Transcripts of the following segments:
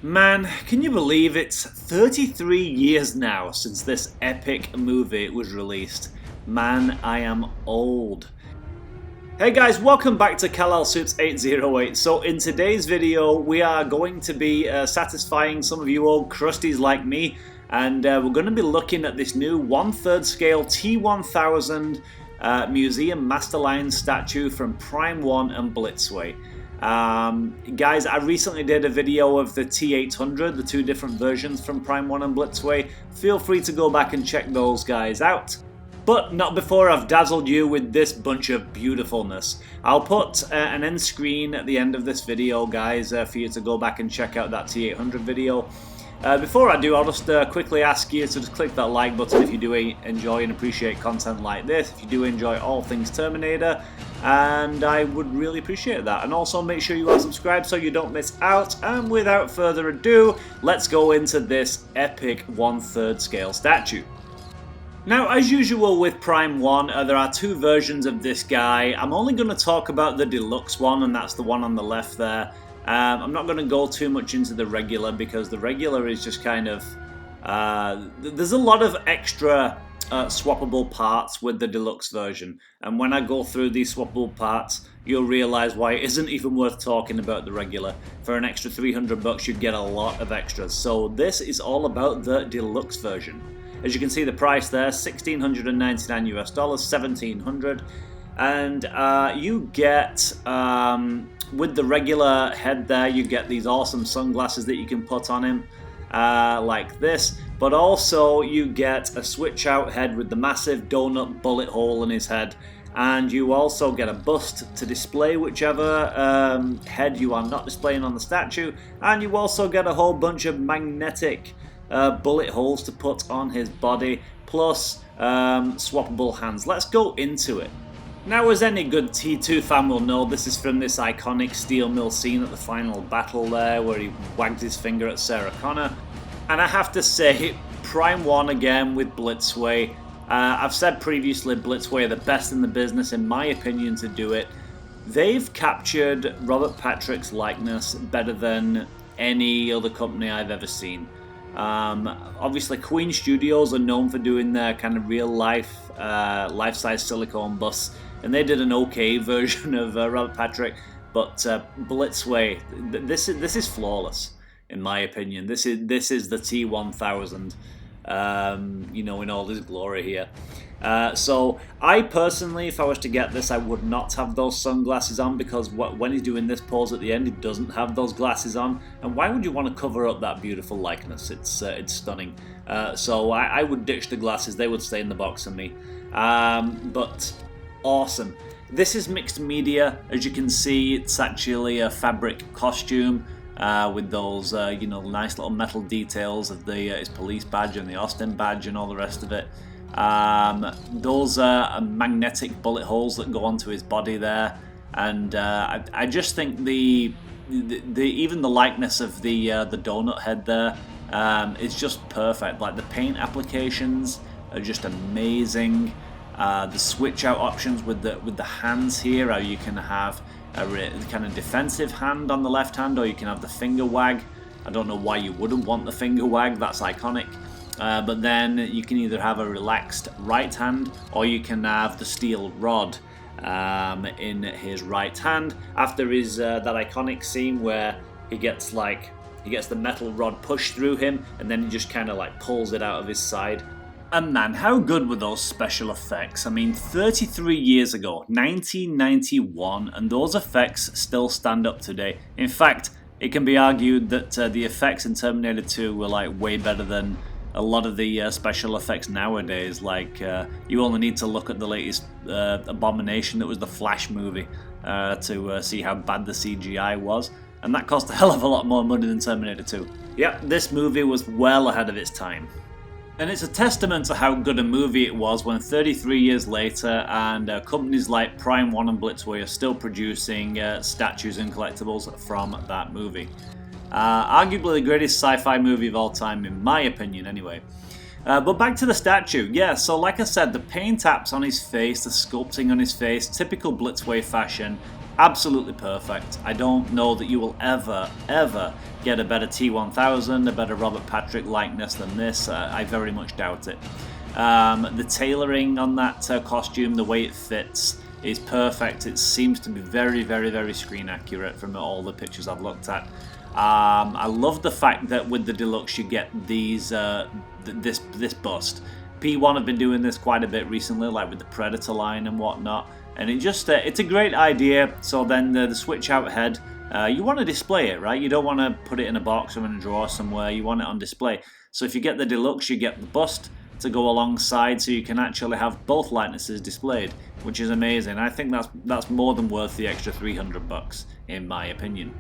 Man, can you believe it's 33 years now since this epic movie was released? Man, I am old. Hey guys, welcome back to Kal-El Suits 808. So in today's video, we are going to be satisfying some of you old crusties like me, and we're going to be looking at this new 1/3 scale T1000 Museum Masterline statue from Prime 1 and Blitzway. Guys, I recently did a video of the T800, the two different versions from Prime 1 and Blitzway. Feel free to go back and check those guys out. But not before I've dazzled you with this bunch of beautifulness. I'll put an end screen at the end of this video, guys, for you to go back and check out that T800 video. Before I do, I'll just quickly ask you to just click that like button if you do enjoy and appreciate content like this, if you do enjoy all things Terminator, and I would really appreciate that. And also make sure you are subscribed so you don't miss out. And without further ado, let's go into this epic 1/3 scale statue. Now, as usual with Prime 1, there are two versions of this guy. I'm only going to talk about the Deluxe one, and that's the one on the left there. I'm not going to go too much into the regular because the regular is just kind of... there's a lot of extra swappable parts with the Deluxe version. And when I go through these swappable parts, you'll realise why it isn't even worth talking about the regular. For an extra 300 bucks, you get a lot of extras. So this is all about the Deluxe version. As you can see the price there, $1,699 US, $1,700. And you get... with the regular head there, you get these awesome sunglasses that you can put on him, like this. But also you get a switch out head with the massive donut bullet hole in his head. And you also get a bust to display whichever head you are not displaying on the statue. And you also get a whole bunch of magnetic bullet holes to put on his body, plus swappable hands. Let's go into it. Now, as any good T2 fan will know, this is from this iconic steel mill scene at the final battle there, where he wagged his finger at Sarah Connor. And I have to say, Prime 1 again with Blitzway. I've said previously, Blitzway are the best in the business, in my opinion, to do it. They've captured Robert Patrick's likeness better than any other company I've ever seen. Obviously, Queen Studios are known for doing their kind of real life-size silicone busts, and they did an okay version of Robert Patrick. But Blitzway, this is flawless in my opinion. This is the T1000, you know, in all his glory here. So I personally, if I was to get this, I would not have those sunglasses on, because when he's doing this pose at the end, he doesn't have those glasses on. And why would you want to cover up that beautiful likeness? It's stunning. So I would ditch the glasses. They would stay in the box for me. But awesome. This is mixed media. As you can see, it's actually a fabric costume. With those, you know, nice little metal details of his police badge and the Austin badge and all the rest of it. Those are magnetic bullet holes that go onto his body there, and I just think the even the likeness of the donut head there is just perfect. Like, the paint applications are just amazing. The switch out options with the hands here, how you can have a kind of defensive hand on the left hand, or you can have the finger wag. I don't know why you wouldn't want the finger wag, that's iconic. But then you can either have a relaxed right hand, or you can have the steel rod in his right hand. After his that iconic scene where he gets the metal rod pushed through him, and then he just kind of like pulls it out of his side. And man, how good were those special effects? I mean, 33 years ago, 1991, and those effects still stand up today. In fact, it can be argued that the effects in Terminator 2 were like way better than a lot of the special effects nowadays. Like, you only need to look at the latest abomination that was the Flash movie to see how bad the CGI was. And that cost a hell of a lot more money than Terminator 2. Yep, this movie was well ahead of its time. And it's a testament to how good a movie it was when 33 years later, and companies like Prime 1 and Blitzway are still producing statues and collectibles from that movie. Arguably the greatest sci-fi movie of all time, in my opinion anyway. But back to the statue. Yeah, so like I said, the paint apps on his face, the sculpting on his face, typical Blitzway fashion. Absolutely perfect. I don't know that you will ever get a better T1000, a better Robert Patrick likeness than this. I very much doubt it. The tailoring on that costume, the way it fits, is perfect. It seems to be very screen accurate from all the pictures I've looked at. I love the fact that with the Deluxe you get these this bust. P1 have been doing this quite a bit recently, like with the Predator line and whatnot, and it's a great idea. So then the switch out head, you want to display it, right? You don't want to put it in a box or in a drawer somewhere. You want it on display. So if you get the Deluxe, you get the bust to go alongside, so you can actually have both likenesses displayed, which is amazing. I think that's more than worth the extra $300 in my opinion.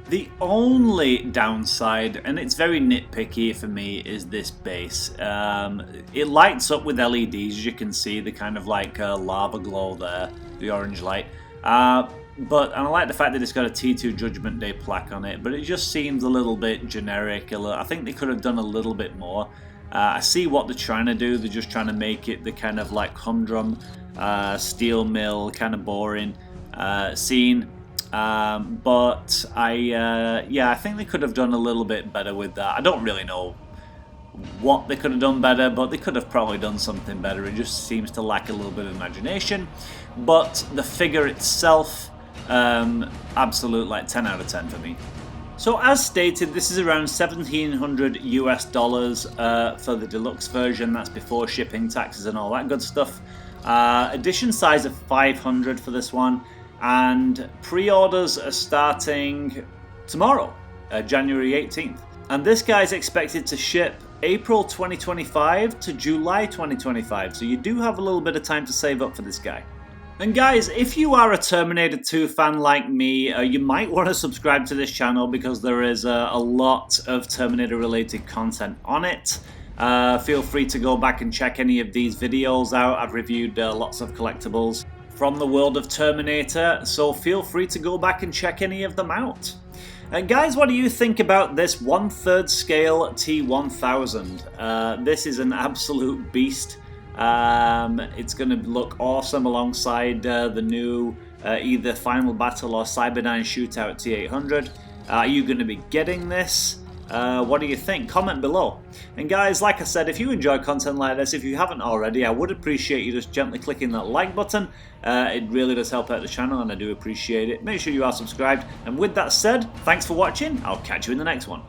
The only downside, and it's very nitpicky for me, is this base. It lights up with LEDs, as you can see, the kind of like lava glow there, the orange light. And I like the fact that it's got a T2 Judgement Day plaque on it, but it just seems a little bit generic. I think they could have done a little bit more. I see what they're trying to do. They're just trying to make it the kind of like humdrum, steel mill, kind of boring scene. But I think they could have done a little bit better with that. I don't really know what they could have done better, but they could have probably done something better. It just seems to lack a little bit of imagination. But the figure itself, absolute like 10 out of 10 for me. So as stated, this is around $1,700 US for the Deluxe version. That's before shipping, taxes and all that good stuff. Edition size of 500 for this one. And pre-orders are starting tomorrow, January 18th. And this guy's expected to ship April 2025 to July 2025. So you do have a little bit of time to save up for this guy. And guys, if you are a Terminator 2 fan like me, you might want to subscribe to this channel because there is a lot of Terminator related content on it. Feel free to go back and check any of these videos out. I've reviewed lots of collectibles from the world of Terminator, so feel free to go back and check any of them out. And guys, what do you think about this 1/3 scale T1000? This is an absolute beast. It's going to look awesome alongside the new either Final Battle or Cyberdyne Shootout T800. Are you going to be getting this? What do you think? Comment below. And guys, like I said, if you enjoy content like this, if you haven't already, I would appreciate you just gently clicking that like button. It really does help out the channel and I do appreciate it. Make sure you are subscribed. And with that said, thanks for watching. I'll catch you in the next one.